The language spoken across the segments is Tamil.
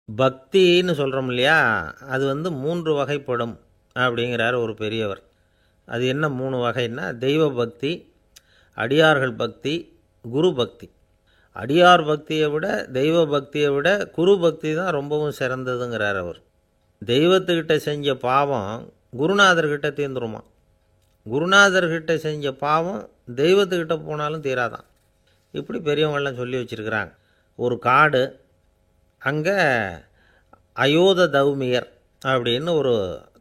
பக்தின்னு சொல்கிறோம் இல்லையா, அது வந்து 3 வகைப்படும் அப்படிங்கிறார் ஒரு பெரியவர். அது என்ன 3 வகைன்னா, தெய்வ பக்தி, அடியார்கள் பக்தி, குரு பக்தி. அடியார் பக்தியை விட, தெய்வ பக்தியை விட குரு பக்தி தான் ரொம்பவும் சிறந்ததுங்கிறார் அவர். தெய்வத்துக்கிட்ட செஞ்ச பாவம் குருநாதர்கிட்ட தீர்ந்துருமா, குருநாதர்கிட்ட செஞ்ச பாவம் தெய்வத்துக்கிட்ட போனாலும் தீராதான். இப்படி பெரியவங்கள்லாம் சொல்லி வச்சுருக்கிறாங்க. ஒரு காடு, அங்கே அயோத தௌமியர் அப்படின்னு ஒரு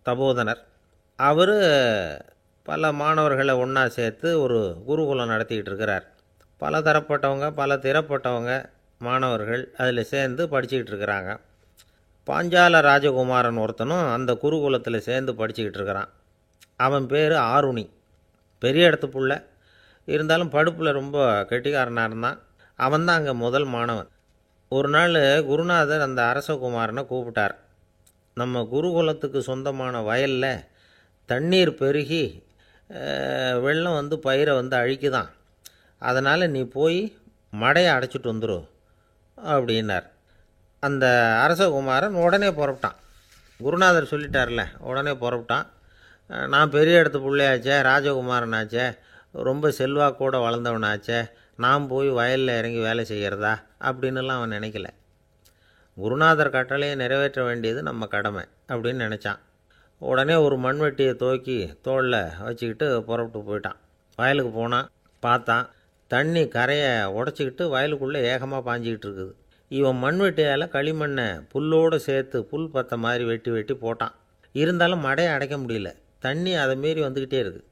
தபோதனர். அவர் பல மாணவர்களை ஒன்றா சேர்த்து ஒரு குருகுலம் நடத்திக்கிட்டு இருக்கிறார். பல தரப்பட்டவங்க, பல திறப்பட்டவங்க மாணவர்கள் அதில் சேர்ந்து படிச்சுக்கிட்டு இருக்கிறாங்க. பாஞ்சால ராஜகுமாரன் ஒருத்தனும் அந்த குருகுலத்தில் சேர்ந்து படிச்சுக்கிட்டு இருக்கிறான். அவன் பேர் ஆருணி. பெரிய இடத்து புள்ள, இருந்தாலும் படுப்பில் ரொம்ப கெட்டிக்காரனாக இருந்தான். அவன் தான் அங்கே முதல் மாணவன். ஒரு நாள் குருநாதர் அந்த அரசகுமாரனை கூப்பிட்டார். நம்ம குருகுலத்துக்கு சொந்தமான வயலில் தண்ணீர் பெருகி வெள்ளம் வந்து பயிரை வந்து அழிக்குதான், அதனால் நீ போய் மடையை அடைச்சிட்டு வந்துரு அப்படின்னார். அந்த அரசகுமாரன் உடனே புறப்பட்டான். குருநாதர் சொல்லிட்டார்ல, உடனே புறப்பட்டான். நான் பெரிய இடத்து பிள்ளையாச்சே, ராஜகுமாரனாச்சே, ரொம்ப செல்வாக்கூட வளர்ந்தவனாச்சே, நான் போய் வயலில் இறங்கி வேலை செய்கிறதா அப்படின்னுலாம் அவன் நினைக்கல. குருநாதர் கட்டளையை நிறைவேற்ற வேண்டியது நம்ம கடமை அப்படின்னு நினச்சான். உடனே ஒரு மண்வெட்டியை தூக்கி தோளில் வச்சுக்கிட்டு புறப்பட்டு போயிட்டான். வயலுக்கு போனான். பார்த்தான், தண்ணி கரையை உடச்சிக்கிட்டு வயலுக்குள்ளே ஏகமாக பாஞ்சிக்கிட்டு இருக்குது. இவன் மண்வெட்டியால் களிமண்ணை புல்லோடு சேர்த்து புல் பற்ற மாதிரி வெட்டி வெட்டி போட்டான். இருந்தாலும் மடையை அடைக்க முடியல. தண்ணி அதை மீறி வந்துக்கிட்டே இருக்குது.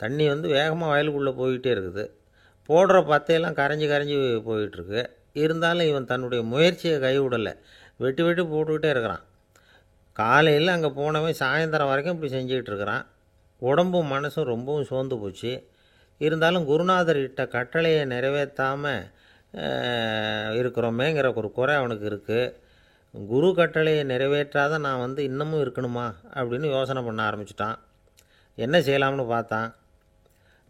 தண்ணி வந்து வேகமாக வயலுக்குள்ளே போய்கிட்டே இருக்குது. போடுற பத்தையெல்லாம் கரைஞ்சி கரைஞ்சி போயிட்டுருக்கு. இருந்தாலும் இவன் தன்னுடைய முயற்சியை கைவிடலை. வெட்டி வெட்டி போட்டுக்கிட்டே இருக்கிறான். காலையில் அங்கே போனவன் சாயந்தரம் வரைக்கும் இப்படி செஞ்சுக்கிட்டு இருக்கிறான். உடம்பும் மனசும் ரொம்பவும் சோர்ந்து போச்சு. இருந்தாலும் குருநாதர் இட்ட கட்டளையை நிறைவேற்றாமல் இருக்கிறோமேங்கிற ஒரு குறை அவனுக்கு இருக்குது. குரு கட்டளையை நிறைவேற்றாத நான் வந்து இன்னமும் இருக்கணுமா அப்படின்னு யோசனை பண்ண ஆரம்பிச்சிட்டான். என்ன செய்யலாம்னு பார்த்தான்.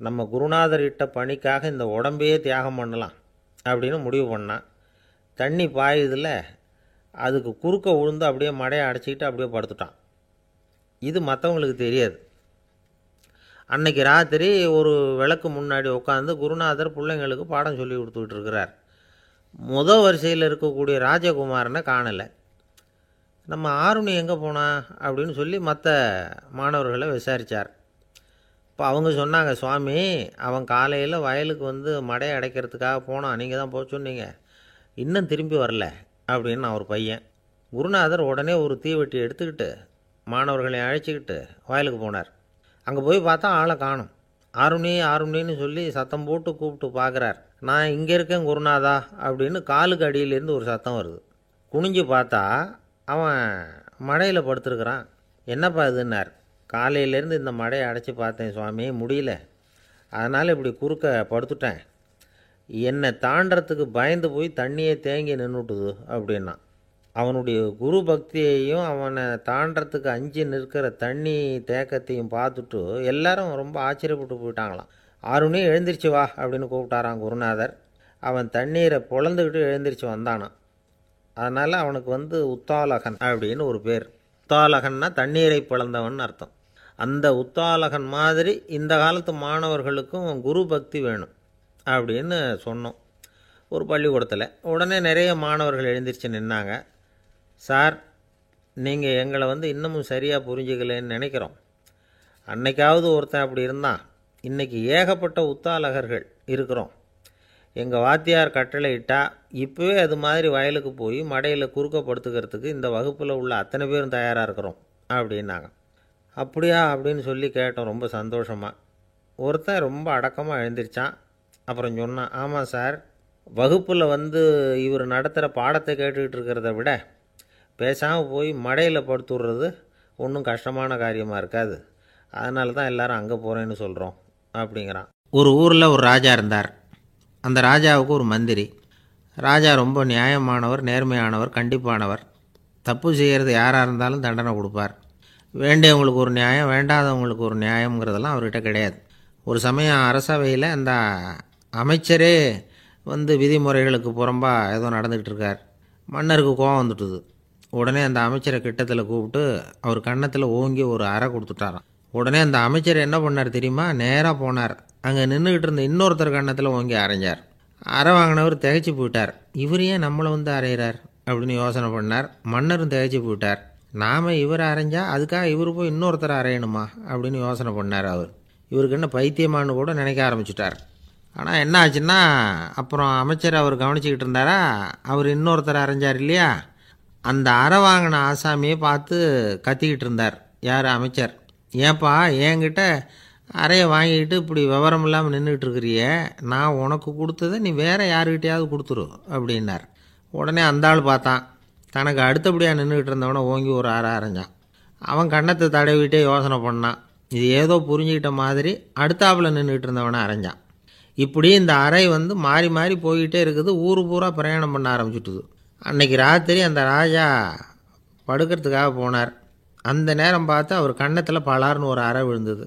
நம்ம குருநாதர் இட்ட பணிக்காக இந்த உடம்பையே தியாகம் பண்ணலாம் அப்படின்னு முடிவு பண்ணான். தண்ணி பாயுதில் அதுக்கு குறுக்க விழுந்து அப்படியே மடையை அடைச்சிக்கிட்டு அப்படியே படுத்துட்டான். இது மற்றவங்களுக்கு தெரியாது. அன்னைக்கு ராத்திரி ஒரு விளக்கு முன்னாடி உட்காந்து குருநாதர் பிள்ளைங்களுக்கு பாடம் சொல்லி கொடுத்துக்கிட்டு இருக்கிறார். வரிசையில் இருக்கக்கூடிய ராஜகுமாரனை காணலை. நம்ம ஆருணி எங்கே போனா அப்படின்னு சொல்லி மற்ற மாணவர்களை விசாரித்தார். இப்போ அவங்க சொன்னாங்க, சுவாமி, அவன் காலையில் வயலுக்கு வந்து மடையை அடைக்கிறதுக்காக போனான், நீங்கள் தான் போக சொன்னீங்க, இன்னும் திரும்பி வரல அப்படின்னு அவர் பையன். குருநாதர் உடனே ஒரு தீவெட்டி எடுத்துக்கிட்டு மாணவர்களை அழைச்சிக்கிட்டு வயலுக்கு போனார். அங்கே போய் பார்த்தா ஆளை காணும். ஆருணி ஆருணின்னு சொல்லி சத்தம் போட்டு கூப்பிட்டு பார்க்குறார். நான் இங்கே இருக்கேன் குருநாதா அப்படின்னு காலுக்கு அடியிலேருந்து ஒரு சத்தம் வருது. குனிஞ்சு பார்த்தா அவன் மடையில் படுத்துருக்கிறான். என்னப்பா இதுன்னார். காலையிலேருந்து இந்த மடையை அடைச்சி பார்த்தேன் சுவாமி, முடியல, அதனால் இப்படி குறுக்க படுத்துட்டேன். என்னை தாண்டறதுக்கு பயந்து போய் தண்ணியே தேங்கி நின்றுட்டுது அப்படின்னா. அவனுடைய குரு பக்தியையும் அவனை தாண்டறதுக்கு அஞ்சு நிற்கிற தண்ணி தேக்கத்தையும் பார்த்துட்டு எல்லாரும் ரொம்ப ஆச்சரியப்பட்டு போயிட்டாங்களாம். ஆருணி எழுந்திரிச்சு வா அப்படின்னு கூப்பிட்டாரான் குருநாதர். அவன் தண்ணீரை பொழந்துக்கிட்டு எழுந்திரிச்சு வந்தானான். அதனால் அவனுக்கு வந்து உத்தாலகன் அப்படின்னு ஒரு பேர். உத்தாலகன்னா தண்ணீரை பிளந்தவன் அர்த்தம். அந்த உத்தாலகன் மாதிரி இந்த காலத்து மாணவர்களுக்கும் குரு பக்தி வேணும் அப்படின்னு சொன்னோம் ஒரு பள்ளிக்கூடத்தில். உடனே நிறைய மாணவர்கள் எழுந்திரிச்சு நின்னாங்க. சார், நீங்கள் எங்களை வந்து இன்னமும் சரியாக புரிஞ்சுக்கலன்னு நினைக்கிறோம். அன்னைக்காவது ஒருத்தன் அப்படி இருந்தான், இன்றைக்கி ஏகப்பட்ட உத்தாலகர்கள் இருக்கிறோம். எங்கள் வாத்தியார் கட்டளை இட்டால் இப்போவே அது மாதிரி வயலுக்கு போய் மடையில் குறுக்கப்படுத்துக்கிறதுக்கு இந்த வகுப்பில் உள்ள அத்தனை பேரும் தயாராக இருக்கிறோம் அப்படின்னாங்க. அப்படியா அப்படின்னு சொல்லி கேட்டோம் ரொம்ப சந்தோஷமாக. ஒருத்தன் ரொம்ப அடக்கமாக எழுந்திரிச்சான். அப்புறம் சொன்னான், ஆமாம் சார், வகுப்பில் வந்து இவர் நடத்துகிற பாடத்தை கேட்டுக்கிட்டு இருக்கிறத விட பேசாமல் போய் மடையில் படுத்துடுறது ஒன்றும் கஷ்டமான காரியமாக இருக்காது, அதனால தான் எல்லோரும் அங்கே போகிறேன்னு சொல்கிறோம் அப்படிங்கிறான். ஒரு ஊரில் ஒரு ராஜா இருந்தார். அந்த ராஜாவுக்கு ஒரு மந்திரி. ராஜா ரொம்ப நியாயமானவர், நேர்மையானவர், கண்டிப்பானவர். தப்பு செய்கிறது யாராக இருந்தாலும் தண்டனை கொடுப்பார். வேண்டியவங்களுக்கு ஒரு நியாயம், வேண்டாதவங்களுக்கு ஒரு நியாயங்கிறதெல்லாம் அவர்கிட்ட கிடையாது. ஒரு சமயம் அரசவையில் அந்த அமைச்சரே வந்து விதிமுறைகளுக்கு புறம்பாக ஏதோ நடந்துக்கிட்டு இருக்கார். மன்னருக்கு கோபம் வந்துட்டுது. உடனே அந்த அமைச்சரை கிட்டத்தில் கூப்பிட்டு அவர் கன்னத்தில் ஓங்கி ஒரு அறை கொடுத்துட்டாராம். உடனே அந்த அமைச்சர் என்ன பண்ணார் தெரியுமா? நேராக போனார். அங்கே நின்றுக்கிட்டு இருந்த இன்னொருத்தர் கன்னத்தில் ஓங்கி அரைஞ்சார். அறை வாங்கினவர் திகைச்சு போயிட்டார். இவர் ஏன் நம்மளை வந்து அரைகிறார் அப்படின்னு யோசனை பண்ணார். மன்னரும் திகைச்சு போயிட்டார். நாம் இவர் அரைஞ்சா அதுக்காக இவர் போய் இன்னொருத்தர் அரையணுமா அப்படின்னு யோசனை பண்ணார். இவருக்கு என்ன பைத்தியமானு கூட நினைக்க ஆரம்பிச்சிட்டார். ஆனால் என்ன ஆச்சுன்னா, அப்புறம் அமைச்சர் அவர் கவனிச்சிக்கிட்டு இருந்தாரா, அவர் இன்னொருத்தர் அரைஞ்சார் இல்லையா, அந்த அறை வாங்கின ஆசாமியை பார்த்து கத்திக்கிட்டு இருந்தார். யார்? அமைச்சர். ஏன்பா என்கிட்ட அறையை வாங்கிக்கிட்டு இப்படி விவரம் இல்லாமல் நின்றுக்கிட்டு இருக்கிறிய, நான் உனக்கு கொடுத்ததை நீ வேறு யாருக்கிட்டையாவது கொடுத்துரு அப்படின்னார். உடனே அந்த ஆள் பார்த்தான். தனக்கு அடுத்தபடியாக நின்றுக்கிட்டு இருந்தவனை ஓங்கி ஒரு அறை அரைஞ்சான். அவன் கன்னத்தை தடவிட்டே யோசனை பண்ணான். இது ஏதோ புரிஞ்சுக்கிட்ட மாதிரி அடுத்தாப்பில் நின்றுக்கிட்டு இருந்தவனை அரைஞ்சான். இப்படி இந்த அறை வந்து மாறி மாறி போய்கிட்டே இருக்குது. ஊர் பூரா பிரயாணம் பண்ண ஆரம்பிச்சுட்டுது. அன்னைக்கு ராத்திரி அந்த ராஜா படுக்கிறதுக்காக போனார். அந்த நேரம் பார்த்து அவர் கன்னத்தில் பலார்னு ஒரு அறை விழுந்தது.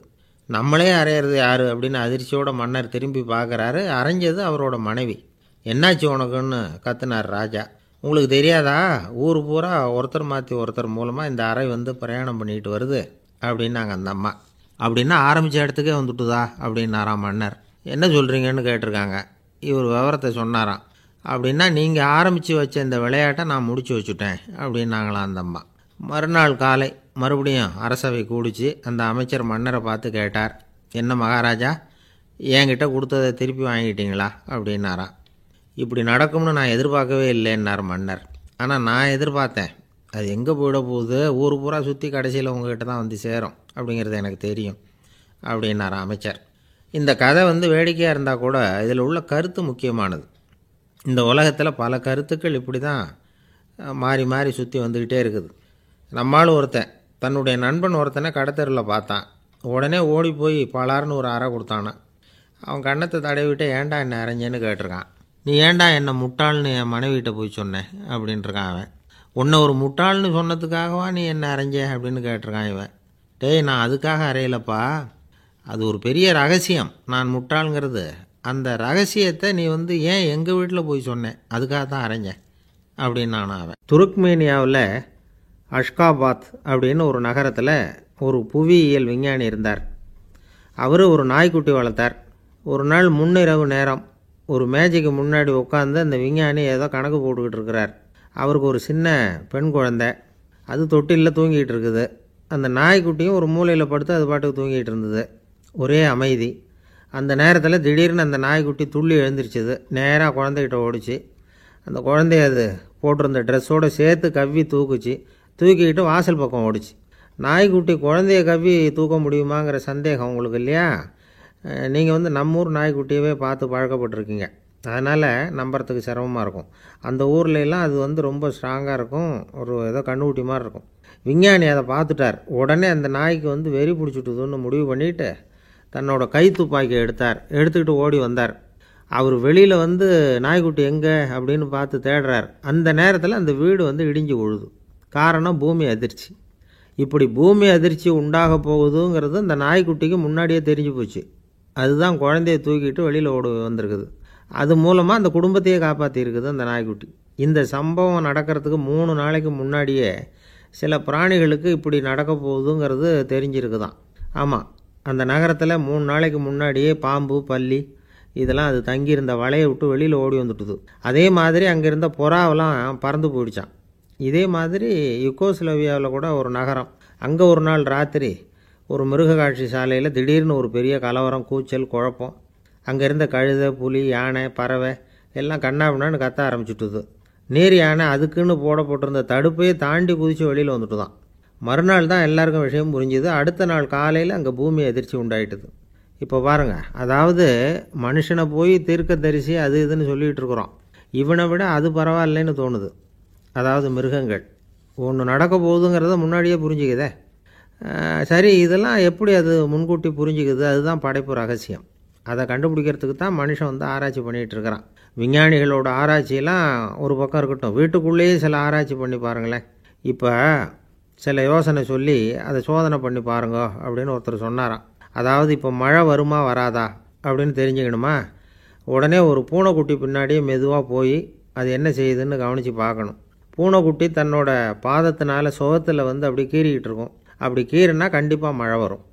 நம்மளே அரையிறது யார் அப்படின்னு அதிர்ச்சியோட மன்னர் திரும்பி பார்க்குறாரு. அரைஞ்சது அவரோட மனைவி. என்னாச்சு உனக்குன்னு கத்துனார் ராஜா. உங்களுக்கு தெரியாதா, ஊர் பூரா ஒருத்தர் மாற்றி ஒருத்தர் மூலமாக இந்த அறை வந்து பிரயாணம் பண்ணிட்டு வருது அப்படின்னாங்க அந்த அம்மா. அப்படின்னா ஆரம்பித்த இடத்துக்கே வந்துட்டுதா அப்படின்னாராம் மன்னர். என்ன சொல்கிறீங்கன்னு கேட்டிருக்காங்க. இவர் விவரத்தை சொன்னாராம். அப்படின்னா நீங்கள் ஆரம்பித்து வச்ச இந்த விளையாட்டை நான் முடிச்சு வச்சுட்டேன் அப்படின்னாங்களாம் அந்த அம்மா. மறுநாள் காலை மறுபடியும் அரசவை கூடிச்சு அந்த அமைச்சர் மன்னரை பார்த்து கேட்டார். என்ன மகாராஜா, என்கிட்ட கொடுத்ததை திருப்பி வாங்கிட்டீங்களா அப்படின்னாராம். இப்படி நடக்கும்னு நான் எதிர்பார்க்கவே இல்லைன்னார் மன்னர். ஆனால் நான் எதிர்பார்த்தேன். அது எங்கே போயிட போகுது, ஊர் பூரா சுற்றி கடைசியில் உங்ககிட்ட தான் வந்து சேரும் அப்படிங்கிறது எனக்கு தெரியும் அப்படின்னார் அமைச்சர். இந்த கதை வந்து வேடிக்கையாக இருந்தால் கூட இதில் உள்ள கருத்து முக்கியமானது. இந்த உலகத்தில் பல கருத்துக்கள் இப்படி தான் மாறி மாறி சுற்றி வந்துக்கிட்டே இருக்குது. நம்மளும் ஒருத்தன் தன்னுடைய நண்பன் ஒருத்தனை கடத்தெருவில் பார்த்தான். உடனே ஓடி போய் பலார்னு ஒரு அறை கொடுத்தானான். அவன் கன்னத்தை தடவிட்டு ஏன்டா என்ன அரைஞ்சேன்னு கேட்டிருக்கான். நீ ஏன்டா என்னை முட்டாள்னு என் மனைவிட்ட போய் சொன்னேன் அப்படின்ட்டுருக்கான் அவன். உன்னை ஒரு முட்டாள்னு சொன்னதுக்காகவா நீ என்ன அரைஞ்ச அப்படின்னு கேட்டிருக்கான் இவன். டேய், நான் அதுக்காக அறையலப்பா, அது ஒரு பெரிய ரகசியம். நான் முட்டாளுங்கிறது அந்த ரகசியத்தை நீ வந்து ஏன் எங்கள் வீட்டில் போய் சொன்னேன், அதுக்காக தான் அரைஞ்சேன் அப்படின்னு நானும் அவன். துருக்மேனியாவில் அஷ்காபாத் அப்படின்னு ஒரு நகரத்தில் ஒரு புவியியல் விஞ்ஞானி இருந்தார். அவர் ஒரு நாய்க்குட்டி வளர்த்தார். ஒரு நாள் முன்னிரவு நேரம் ஒரு மேஜைக்கு முன்னாடி உட்காந்து அந்த விஞ்ஞானி ஏதோ கணக்கு போட்டுக்கிட்டு இருக்கிறார். அவருக்கு ஒரு சின்ன பெண் குழந்தை, அது தொட்டிலில் தூங்கிட்டு இருக்குது. அந்த நாய்க்குட்டியும் ஒரு மூலையில் படுத்து அது பாட்டுக்கு தூங்கிட்டு இருந்தது. ஒரே அமைதி. அந்த நேரத்தில் திடீர்னு அந்த நாய்க்குட்டி துள்ளி எழுந்திரிச்சிது. நேராக குழந்தைகிட்ட ஓடிச்சு. அந்த குழந்தைய அது போட்டிருந்த ட்ரெஸ்ஸோடு சேர்த்து கவ்வி தூக்குச்சு. தூக்கிக்கிட்டு வாசல் பக்கம் ஓடிச்சு. நாய்க்குட்டி குழந்தைய கவ்வி தூக்க முடியுமாங்கிற சந்தேகம் உங்களுக்கு இல்லையா? நீங்கள் வந்து நம்ம ஊர் நாய்க்குட்டியவே பார்த்து பழக்கப்பட்டிருக்கீங்க. அதனால் நம்புறதுக்கு சிரமமாக இருக்கும். அந்த ஊர்லெலாம் அது வந்து ரொம்ப ஸ்ட்ராங்காக இருக்கும். ஒரு ஏதோ கண்ணுக்குட்டி மாதிரி இருக்கும். விஞ்ஞானி அதை பார்த்துட்டார். உடனே அந்த நாய்க்கு வந்து வெறி பிடிச்சிட்டுதுன்னு முடிவு பண்ணிவிட்டு தன்னோட கை துப்பாக்கி எடுத்துக்கிட்டு ஓடி வந்தார். அவர் வெளியில் வந்து நாய்க்குட்டி எங்கே அப்படின்னு பார்த்து தேடுறார். அந்த நேரத்தில் அந்த வீடு வந்து இடிஞ்சு விழுது. காரணம் பூமி அதிர்ச்சி. இப்படி பூமி அதிர்ச்சி உண்டாக போகுதுங்கிறது அந்த நாய்க்குட்டிக்கு முன்னாடியே தெரிஞ்சு போச்சு. அதுதான் குழந்தைய தூக்கிட்டு வெளியில் ஓடி வந்திருக்குது. அது மூலமாக அந்த குடும்பத்தையே காப்பாற்றிருக்குது அந்த நாய்க்குட்டி. இந்த சம்பவம் நடக்கிறதுக்கு 3 நாளைக்கு முன்னாடியே சில பிராணிகளுக்கு இப்படி நடக்க போகுதுங்கிறது தெரிஞ்சிருக்குதான். ஆமாம், அந்த நகரத்தில் 3 நாளைக்கு முன்னாடியே பாம்பு, பல்லி இதெல்லாம் அது தங்கியிருந்த வலையை விட்டு வெளியில் ஓடி வந்துட்டுது. அதே மாதிரி அங்கே இருந்த புறாவெல்லாம் பறந்து போயிடுச்சான். இதே மாதிரி யுகோஸ்லோவியாவில் கூட ஒரு நகரம், அங்கே ஒரு நாள் ராத்திரி ஒரு மிருக காட்சி சாலையில் திடீர்னு ஒரு பெரிய கலவரம், கூச்சல், குழப்பம். அங்கே இருந்த கழுதை, புலி, யானை, பறவை எல்லாம் கண்ணாபின்னான்னு கத்த ஆரம்பிச்சுட்டுது. நீர் யானை அதுக்குன்னு போடப்பட்டிருந்த தடுப்பையே தாண்டி குதித்து வெளியில் வந்துட்டு தான். மறுநாள் தான் எல்லாருக்கும் விஷயம் புரிஞ்சுது. அடுத்த நாள் காலையில் அங்கே பூமி அதிர்ச்சி உண்டாயிட்டுது. இப்போ பாருங்கள், அதாவது மனுஷனை போய் தீர்க்கதரிசி அது இதுன்னு சொல்லிகிட்டு இருக்கிறோம். இவனை விட அது பரவாயில்லைன்னு தோணுது. அதாவது மிருகங்கள் ஒன்று நடக்க போகுதுங்கிறத முன்னாடியே புரிஞ்சுக்குதே. சரி, இதெல்லாம் எப்படி அது முன்கூட்டி புரிஞ்சுக்குது? அதுதான் படைப்பு ரகசியம். அதை கண்டுபிடிக்கிறதுக்கு தான் மனுஷன் வந்து ஆராய்ச்சி பண்ணிகிட்டு இருக்கிறான். விஞ்ஞானிகளோட ஆராய்ச்சியெல்லாம் ஒரு பக்கம் இருக்கட்டும், வீட்டுக்குள்ளேயே சில ஆராய்ச்சி பண்ணி பாருங்களேன். இப்போ சில யோசனை சொல்லி அதை சோதனை பண்ணி பாருங்க அப்படின்னு ஒருத்தர் சொன்னாராம். அதாவது இப்போ மழை வருமா வராதா அப்படின்னு தெரிஞ்சுக்கணுமா, உடனே ஒரு பூனைக்குட்டி பின்னாடியே மெதுவாக போய் அது என்ன செய்யுதுன்னு கவனித்து பார்க்கணும். பூனைக்குட்டி தன்னோட பாதத்தினால சுகத்தில் வந்து அப்படி கீறிக்கிட்டு இருக்கும். அப்படி கீறினா கண்டிப்பாக மழை வரும்.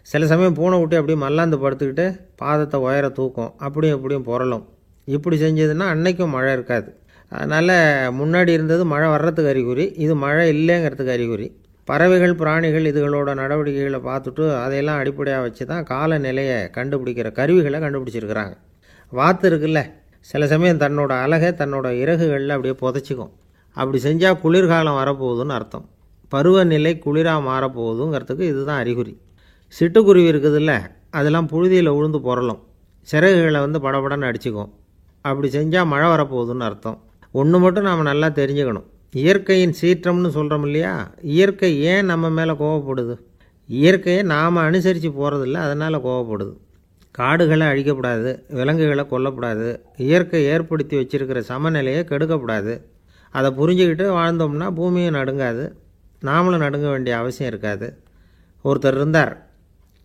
சில சமயம் பூனைக்குட்டி அப்படி மல்லாந்து படுத்துக்கிட்டு பாதத்தை உயர தூக்கும், அப்படியும் இப்படியும் புரளும். இப்படி செஞ்சதுன்னா அன்னைக்கும் மழை இருக்காது. அதனால் முன்னாடி இருந்தது மழை வர்றதுக்கு அறிகுறி, இது மழை இல்லைங்கிறதுக்கு அறிகுறி. பறவைகள் பிராணிகள் இதுகளோட நடவடிக்கைகளை பார்த்துட்டு அதையெல்லாம் அடிப்படையாக வச்சு தான் காலநிலையை கண்டுபிடிக்கிற கருவிகளை கண்டுபிடிச்சிருக்கிறாங்க. வாத்து இருக்குல்ல, சில சமயம் தன்னோட அலகை தன்னோட இறகுகளில் அப்படியே புதைச்சிக்கும். அப்படி செஞ்சால் குளிர்காலம் வரப்போகுதுன்னு அர்த்தம். பருவநிலை குளிராக மாறப்போகுதுங்கிறதுக்கு இதுதான் அறிகுறி. சிட்டுக்குருவி இருக்குதுல்ல, அதெல்லாம் புழுதியில் உழுந்து புரளும், சிறகுகளை வந்து படபடன்னு அடிச்சுக்கும். அப்படி செஞ்சால் மழை வரப்போகுதுன்னு அர்த்தம். ஒன்று மட்டும் நாம் நல்லா தெரிஞ்சுக்கணும், இயற்கையின் சீற்றம்னு சொல்கிறோம் இல்லையா, இயற்கை ஏன் நம்ம மேலே கோவப்படுது? இயற்கையை நாம் அனுசரித்து போகிறதில்ல, அதனால் கோவப்படுது. காடுகளை அழிக்கப்படாது, விலங்குகளை கொல்லக்கூடாது, இயற்கை ஏற்படுத்தி வச்சுருக்கிற சமநிலையை கெடுக்கக்கூடாது. அதை புரிஞ்சுக்கிட்டு வாழ்ந்தோம்னா பூமியும் நடுங்காது, நாமளும் நடுங்க வேண்டிய அவசியம் இருக்காது. ஒருத்தர் இருந்தார்,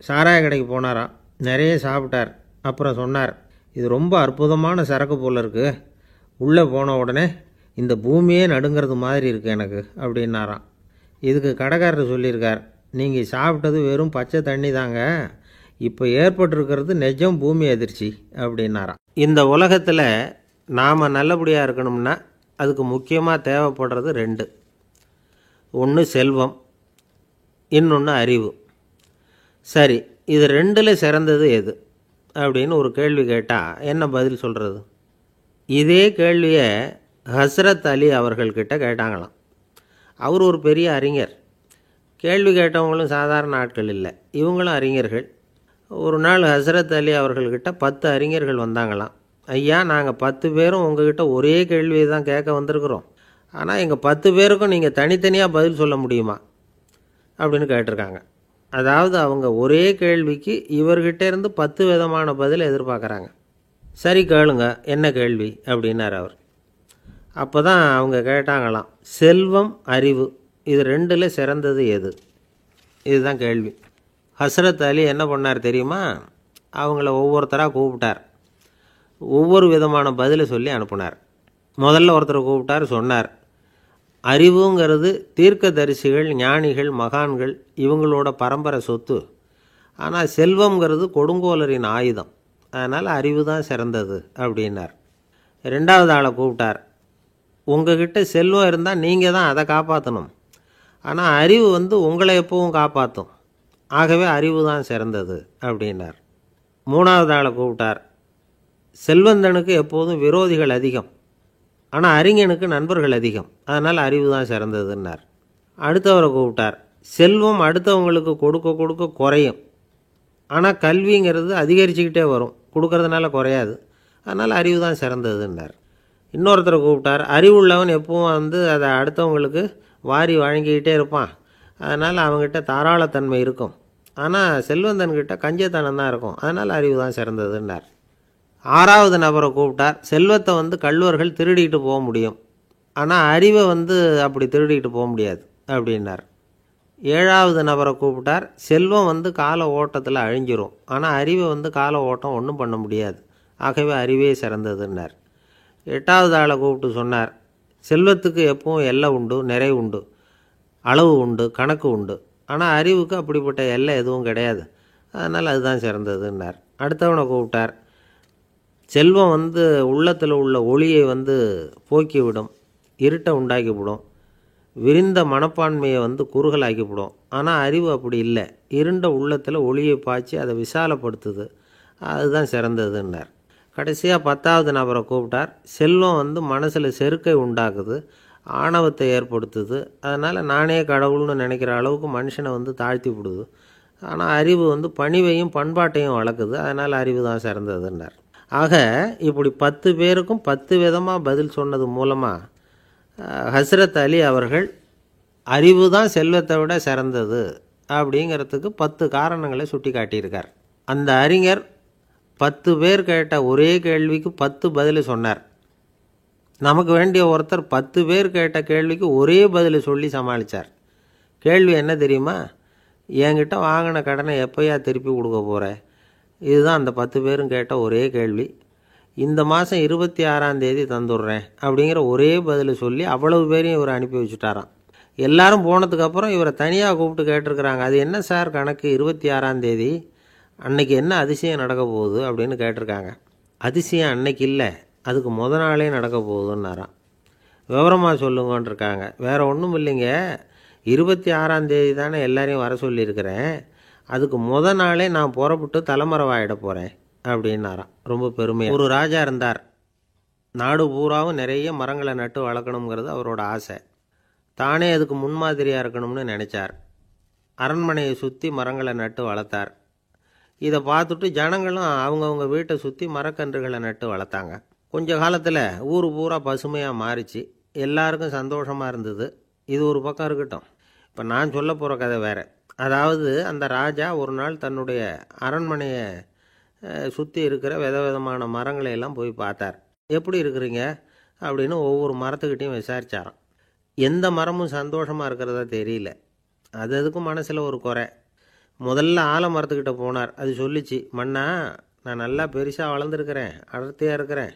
சாராய கடைக்கு போனாராம், நிறைய சாப்பிட்டார். அப்புறம் சொன்னார், இது ரொம்ப அற்புதமான சரக்கு போல் இருக்குது, உள்ளே போன உடனே இந்த பூமியே நடுங்கிறது மாதிரி இருக்குது எனக்கு அப்படின்னாராம். இதுக்கு கடைக்காரர் சொல்லியிருக்கார், நீங்கள் சாப்பிட்டது வெறும் பச்சை தண்ணி தாங்க, இப்போ ஏற்பட்டிருக்கிறது நிஜம் பூமி அதிர்ச்சி அப்படின்னாராம். இந்த உலகத்தில் நாம் நல்லபடியாக இருக்கணும்னா அதுக்கு முக்கியமாக தேவைப்படுறது ரெண்டு. ஒன்று செல்வம், இன்னொன்று அறிவு. சரி, இது ரெண்டில் சிறந்தது எது அப்படின்னு ஒரு கேள்வி கேட்டால் என்ன பதில் சொல்கிறது? இதே கேள்வியை ஹஸ்ரத் அலி அவர்கள்கிட்ட கேட்டாங்களாம். அவர் ஒரு பெரிய அறிஞர். கேள்வி கேட்டவங்களும் சாதாரண ஆட்கள் இல்லை, இவங்களும் அறிஞர்கள். ஒரு நாள் ஹஸ்ரத் அலி அவர்கள்கிட்ட 10 அறிஞர்கள் வந்தாங்களாம். ஐயா, நாங்கள் 10 பேரும் உங்ககிட்ட ஒரே கேள்வியை தான் கேட்க வந்திருக்கிறோம், ஆனால் எங்கள் 10 பேருக்கும் நீங்கள் தனித்தனியாக பதில் சொல்ல முடியுமா அப்படின்னு கேட்டிருக்காங்க. அதாவது அவங்க ஒரே கேள்விக்கு இவர்கிட்ட இருந்து 10 விதமான பதில் எதிர்பார்க்குறாங்க. சரி கேளுங்க, என்ன கேள்வி அப்படின்னார் அவர். அப்போ தான் அவங்க கேட்டாங்களாம், செல்வம் அறிவு இது ரெண்டில் சிறந்தது எது? இதுதான் கேள்வி. ஹஸ்ரத் அலி என்ன பண்ணார் தெரியுமா? அவங்கள ஒவ்வொருத்தராக கூப்பிட்டார், ஒவ்வொரு விதமான பதிலை சொல்லி அனுப்புனார். முதல்ல ஒருத்தரை கூப்பிட்டார், சொன்னார், அறிவுங்கிறது தீர்க்கதரிசிகள், ஞானிகள், மகான்கள் இவங்களோட பரம்பரை சொத்து. ஆனால் செல்வங்கிறது கொடுங்கோலரின் ஆயுதம், அதனால் அறிவு தான் சிறந்தது அப்படின்னார். ரெண்டாவது ஆளை கூப்பிட்டார், உங்ககிட்ட செல்வம் இருந்தால் நீங்கள் தான் அதை காப்பாற்றணும், ஆனால் அறிவு வந்து உங்களை எப்பவும் காப்பாற்றும், ஆகவே அறிவு தான் சிறந்தது அப்படின்னார். மூணாவது ஆளை கூப்பிட்டார், செல்வந்தனுக்கு எப்போதும் விரோதிகள் அதிகம், ஆனால் அறிஞனுக்கு நண்பர்கள் அதிகம், அதனால் அறிவு தான் சிறந்ததுன்னார். அடுத்தவரை கூப்பிட்டார், செல்வம் அடுத்தவங்களுக்கு கொடுக்க கொடுக்க குறையும், ஆனால் கல்விங்கிறது அதிகரிச்சுக்கிட்டே வரும், கொடுக்கறதுனால குறையாது, அதனால் அறிவு தான் சிறந்ததுன்னார். இன்னொருத்தரை கூப்பிட்டார், அறிவுள்ளவன் எப்பவும் வந்து அதை அடுத்தவங்களுக்கு வாரி வழங்கிக்கிட்டே இருப்பான், அதனால் அவங்ககிட்ட தாராளத்தன்மை இருக்கும், ஆனால் செல்வந்தன்கிட்ட கஞ்சத்தனம் தான் இருக்கும், அதனால் அறிவு தான் சிறந்ததுன்னார். ஆறாவது நபரை கூப்பிட்டார், செல்வத்தை வந்து கள்வர்கள் திருடிட்டு போக முடியும், ஆனால் அறிவை வந்து அப்படி திருடிட்டு போக முடியாது அப்படின்னார். ஏழாவது நபரை கூப்பிட்டார், செல்வம் வந்து கால ஓட்டத்தில் அழிஞ்சிரும், ஆனால் அறிவை வந்து கால ஓட்டம் ஒன்றும் பண்ண முடியாது, ஆகவே அறிவே சிறந்ததுன்னார். எட்டாவது ஆளை கூப்பிட்டு சொன்னார், செல்வத்துக்கு எப்பவும் எல்லை உண்டு, நிறை உண்டு, அளவு உண்டு, கணக்கு உண்டு, ஆனால் அறிவுக்கு அப்படிப்பட்ட எல்லை எதுவும் கிடையாது, அதனால் அதுதான் சிறந்ததுன்னார். அடுத்தவனை கூப்பிட்டார், செல்வம் வந்து உள்ளத்தில் உள்ள ஒளியை வந்து போக்கிவிடும், இருட்டை உண்டாக்கிவிடும், விரிந்த மனப்பான்மையை வந்து குறுகலாக்கிவிடும், ஆனால் அறிவு அப்படி இல்லை, இருண்ட உள்ளத்தில் ஒளியை பாய்ச்சி அதை விசாலப்படுத்துது, அதுதான் சிறந்ததுன்னார். கடைசியாக 10வது நபரை கூப்பிட்டார், செல்வம் வந்து மனசில் செருக்கை உண்டாக்குது, ஆணவத்தை ஏற்படுத்துது, அதனால் நானே கடவுள்னு நினைக்கிற அளவுக்கு மனுஷனை வந்து தாழ்த்தி விடுது, ஆனால் அறிவு வந்து பணிவையும் பண்பாட்டையும் வளர்க்குது, அதனால் அறிவு தான் சிறந்ததுன்னார். ஆக இப்படி 10 பேருக்கும் 10 விதமாக பதில் சொன்னது மூலமாக ஹஸ்ரத் அலி அவர்கள் அறிவு தான் செல்வத்தை விட சிறந்தது அப்படிங்கிறதுக்கு 10 காரணங்களை சுட்டி காட்டியிருக்கார். அந்த அறிஞர் 10 பேர் கேட்ட ஒரே கேள்விக்கு 10 பதில் சொன்னார். நமக்கு வேண்டிய ஒருத்தர் 10 பேர் கேட்ட கேள்விக்கு ஒரே பதில் சொல்லி சமாளித்தார். கேள்வி என்ன தெரியுமா? என்கிட்ட வாங்கின கடனை எப்போயா திருப்பி கொடுக்க போகிற? இதுதான் அந்த 10 பேரும் கேட்ட ஒரே கேள்வி. இந்த மாதம் 26ஆம் தேதி தந்துடுறேன் அப்படிங்கிற ஒரே பதில் சொல்லி அவ்வளவு பேரையும் இவர் அனுப்பி வச்சுட்டாராம். எல்லாரும் போனதுக்கப்புறம் இவரை தனியாக கூப்பிட்டு கேட்டிருக்கிறாங்க, அது என்ன சார் கணக்கு 26ஆம் தேதி அன்னைக்கு என்ன அதிசயம் நடக்க போகுது அப்படின்னு கேட்டிருக்காங்க. அதிசயம் அன்னைக்கு இல்லை, அதுக்கு நாளே நடக்க போகுதுன்னாராம். விவரமாக சொல்லுங்கன்னு இருக்காங்க. வேறு ஒன்றும் இல்லைங்க, 26ஆம் தேதி தானே எல்லாரையும் வர சொல்லியிருக்கிறேன், அதுக்கு நாளே நான் புறப்பட்டு தலைமறைவாயிட போகிறேன் அப்படின்னாராம். ரொம்ப பெருமையாக. ஒரு ராஜா இருந்தார். நாடு பூராவும் நிறைய மரங்களை நட்டு வளர்க்கணுங்கிறது அவரோட ஆசை. தானே அதுக்கு முன்மாதிரியாக இருக்கணும்னு நினச்சார். அரண்மனையை சுற்றி மரங்களை நட்டு வளர்த்தார். இதை பார்த்துட்டு ஜனங்களும் அவங்கவுங்க வீட்டை சுற்றி மரக்கன்றுகளை நட்டு வளர்த்தாங்க. கொஞ்ச காலத்தில் ஊர் பூரா பசுமையாக மாறிச்சு. எல்லாருக்கும் சந்தோஷமாக இருந்தது. இது ஒரு பக்கம் இருக்கட்டும். இப்போ நான் சொல்ல போகிற கதை வேறு. அதாவது அந்த ராஜா ஒரு நாள் தன்னுடைய அரண்மனையை சுற்றி இருக்கிற விதவிதமான மரங்களை எல்லாம் போய் பார்த்தார். எப்படி இருக்கிறீங்க அப்படின்னு ஒவ்வொரு மரத்துக்கிட்டையும் விசாரித்தாராம். எந்த மரமும் சந்தோஷமாக இருக்கிறதா தெரியல. அது அதுக்கும் மனசில் ஒரு குறை. முதல்ல ஆலமரத்துக்கிட்ட போனார். அது சொல்லிச்சு, மண்ணா நான் நல்லா பெருசாக வளர்ந்துருக்கிறேன், அடர்த்தியாக இருக்கிறேன்,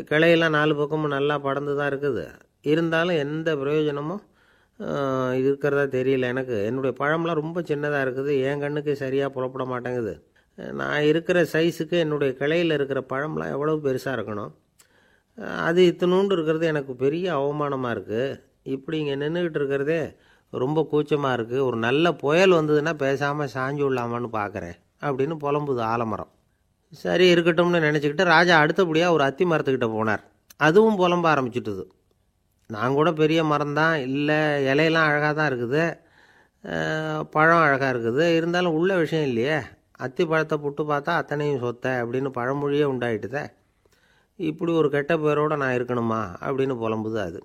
கிளையெல்லாம் 4 பக்கமும் நல்லா படர்ந்து தான் இருக்குது, இருந்தாலும் எந்த பிரயோஜனமும் இருக்கிறதா தெரியல எனக்கு. என்னுடைய பழம்லாம் ரொம்ப சின்னதாக இருக்குது, என் கண்ணுக்கு சரியாக புலப்பட மாட்டேங்குது. நான் இருக்கிற சைஸுக்கு என்னுடைய கிளையில் இருக்கிற பழம்லாம் எவ்வளோ பெருசாக இருக்கணும், அது இத்தினூண்டு இருக்கிறது எனக்கு பெரிய அவமானமாக இருக்குது. இப்படி இங்கே நின்றுக்கிட்டு இருக்கிறதே ரொம்ப கூச்சமாக இருக்குது. ஒரு நல்ல புயல் வந்ததுன்னா பேசாமல் சாஞ்சு விடலாமான்னு பார்க்குறேன் அப்படின்னு புலம்புது ஆலமரம். சரி இருக்கட்டும்னு நினச்சிக்கிட்டு ராஜா அடுத்தபடியாக ஒரு அத்தி மரத்துக்கிட்ட போனார். அதுவும் புலம்ப ஆரம்பிச்சுட்டுது. நான் கூட பெரிய மரம்தான், இல்லை இலையெல்லாம் அழகாக தான் இருக்குது, பழம் அழகாக இருக்குது, இருந்தாலும் உள்ள விஷயம் இல்லையே, அத்தி பழத்தை புட்டு பார்த்தா அத்தனையும் சொத்தை அப்படின்னு பழமொழியே உண்டாயிட்டுதே, இப்படி ஒரு கெட்ட பேரோடு நான் இருக்கணுமா அப்படின்னு புலம்புது அது.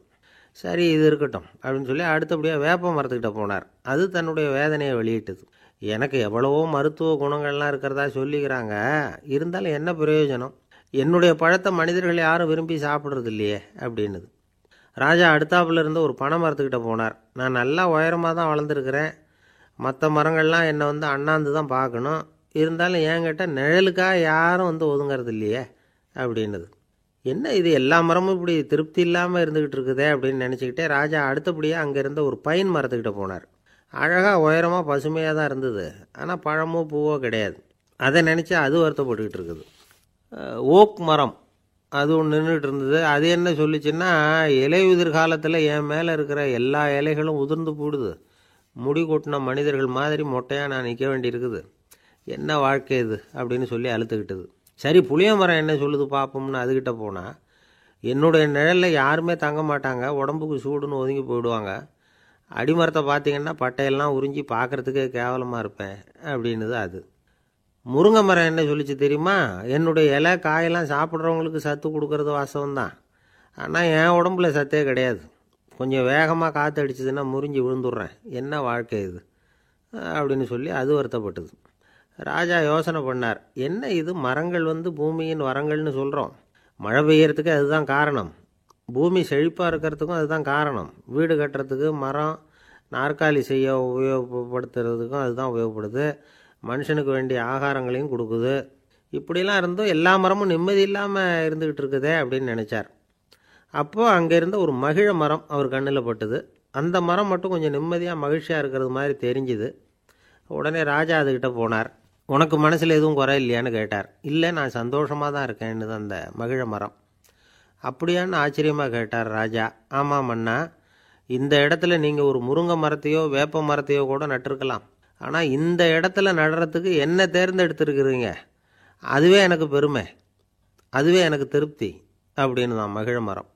சரி இது இருக்கட்டும் அப்படின்னு சொல்லி அடுத்தபடியாக வேப்ப மரத்துக்கிட்ட போனார். அது தன்னுடைய வேதனையை வெளியிட்டது. எனக்கு எவ்வளவோ மருத்துவ குணங்கள்லாம் இருக்கிறதா சொல்லிக்கிறாங்க, இருந்தாலும் என்ன பிரயோஜனம், என்னுடைய பழத்தை மனிதர்கள் யாரும் விரும்பி சாப்பிட்றது இல்லையே அப்படின்னுது. ராஜா அடுத்தாப்புல இருந்து ஒரு பனை மரத்துக்கிட்ட போனார். நான் நல்லா உயரமாக தான் வளர்ந்துருக்கிறேன், மற்ற மரங்கள்லாம் என்னை அண்ணாந்து தான் பார்க்கணும், இருந்தாலும் என்கிட்ட நிழலுக்காக யாரும் ஒதுங்கிறது இல்லையே அப்படின்னுது. என்ன இது எல்லா மரமும் இப்படி திருப்தி இல்லாமல் இருந்துக்கிட்டு இருக்குதே அப்படின்னு நினச்சிக்கிட்டே ராஜா அடுத்தபடியாக அங்கே இருந்த ஒரு பைன் மரத்துக்கிட்ட போனார். அழகாக உயரமாக பசுமையாக தான் இருந்தது, ஆனால் பழமோ பூவோ கிடையாது. அதை நினச்சி அது வருத்தப்பட்டுக்கிட்டு இருக்குது. ஓக் மரம் அது ஒன்று நின்றுட்டு இருந்தது. அது என்ன சொல்லிச்சுன்னா, இலையுதிர் காலத்தில் என் மேலே இருக்கிற எல்லா இலைகளும் உதிர்ந்து போடுது, முடி கொட்டின மனிதர்கள் மாதிரி மொட்டையாக நான் நிற்க வேண்டியிருக்குது, என்ன வாழ்க்கை இது அப்படின்னு சொல்லி அழுத்துக்கிட்டது. சரி புளிய மரம் என்ன சொல்லுது பார்ப்போம்னு அதுக்கிட்ட போனால், என்னுடைய நிழலில் யாருமே தங்க மாட்டாங்க, உடம்புக்கு சூடுன்னு ஒதுங்கி போயிடுவாங்க, அடிமரத்தை பார்த்திங்கன்னா பட்டையெல்லாம் உறிஞ்சி பார்க்குறதுக்கே கேவலமாக இருப்பேன் அப்படின்னுது அது. முருங்கை மரம் என்ன சொல்லிச்சு தெரியுமா, என்னுடைய இலை காயெல்லாம் சாப்பிட்றவங்களுக்கு சத்து கொடுக்கறது வாசம்தான், ஆனால் என் உடம்புல சத்தே கிடையாது, கொஞ்சம் வேகமாக காற்று அடிச்சதுன்னா முறிஞ்சி விழுந்துடுறேன், என்ன வாழ்க்கை இது அப்படின்னு சொல்லி அது வருத்தப்பட்டது. ராஜா யோசனை பண்ணார், என்ன இது மரங்கள் பூமியின் வரங்கள்னு சொல்கிறோம், மழை பெய்யறதுக்கு அதுதான் காரணம், பூமி செழிப்பாக இருக்கிறதுக்கும் அதுதான் காரணம், வீடு கட்டுறதுக்கு மரம், நாற்காலி செய்ய உபயோகப்படுத்துறதுக்கும் அதுதான் உபயோகப்படுது, மனுஷனுக்கு வேண்டிய ஆகாரங்களையும் கொடுக்குது, இப்படிலாம் இருந்தும் எல்லா மரமும் நிம்மதி இல்லாமல் இருந்துக்கிட்டு இருக்குதே அப்படின்னு நினச்சார். அப்போது அங்கே இருந்த ஒரு மகிழ மரம் அவர் கண்ணில் பட்டுது. அந்த மரம் மட்டும் கொஞ்சம் நிம்மதியாக மகிழ்ச்சியாக இருக்கிறது மாதிரி தெரிஞ்சுது. உடனே ராஜா அதுக்கிட்ட போனார். உனக்கு மனசில் எதுவும் குறை இல்லையான்னு கேட்டார். இல்லை நான் சந்தோஷமாக தான் இருக்கேன்னு அந்த மகிழ மரம். அப்படியான்னு ஆச்சரியமாக கேட்டார் ராஜா. ஆமாம் மன்னா, இந்த இடத்துல நீங்கள் ஒரு முருங்கை மரத்தையோ வேப்ப மரத்தையோ கூட நட்டிருக்கலாம், ஆனால் இந்த இடத்துல நடுறதுக்கு என்ன தேர்ந்தெடுத்துருக்குறீங்க, அதுவே எனக்கு பெருமை, அதுவே எனக்கு திருப்தி அப்படின்னு தான் மகிழ மரம்.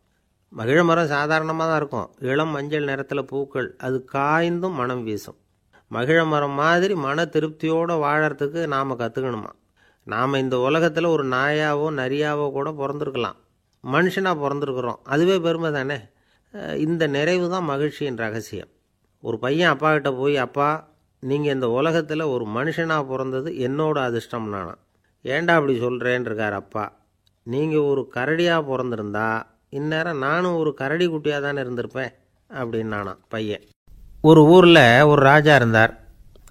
மகிழ மரம் சாதாரணமாக தான் இருக்கும், இளம் மஞ்சள் நிறத்தில் பூக்கள், அது காய்ந்தும் மனம் வீசும். மகிழ மரம் மாதிரி மன திருப்தியோடு வாழறதுக்கு நாம் கற்றுக்கணுமா. நாம் இந்த உலகத்தில் ஒரு நாயாவோ நரியாவோ கூட பிறந்திருக்கலாம், மனுஷனாக பிறந்திருக்கிறோம், அதுவே பெருமை தானே. இந்த நிறைவு தான் மகிழ்ச்சியின் ரகசியம். ஒரு பையன் அப்பா கிட்ட போய், அப்பா நீங்கள் இந்த உலகத்தில் ஒரு மனுஷனாக பிறந்தது என்னோட அதிர்ஷ்டம் நானா. ஏண்டா அப்படி சொல்கிறேன்னு இருக்கார் அப்பா. நீங்கள் ஒரு கரடியாக பிறந்திருந்தா இந்நேரம் நானும் ஒரு கரடி குட்டியாக தானே இருந்திருப்பேன் அப்படின்னு நானா பையன். ஒரு ஊரில் ஒரு ராஜா இருந்தார்.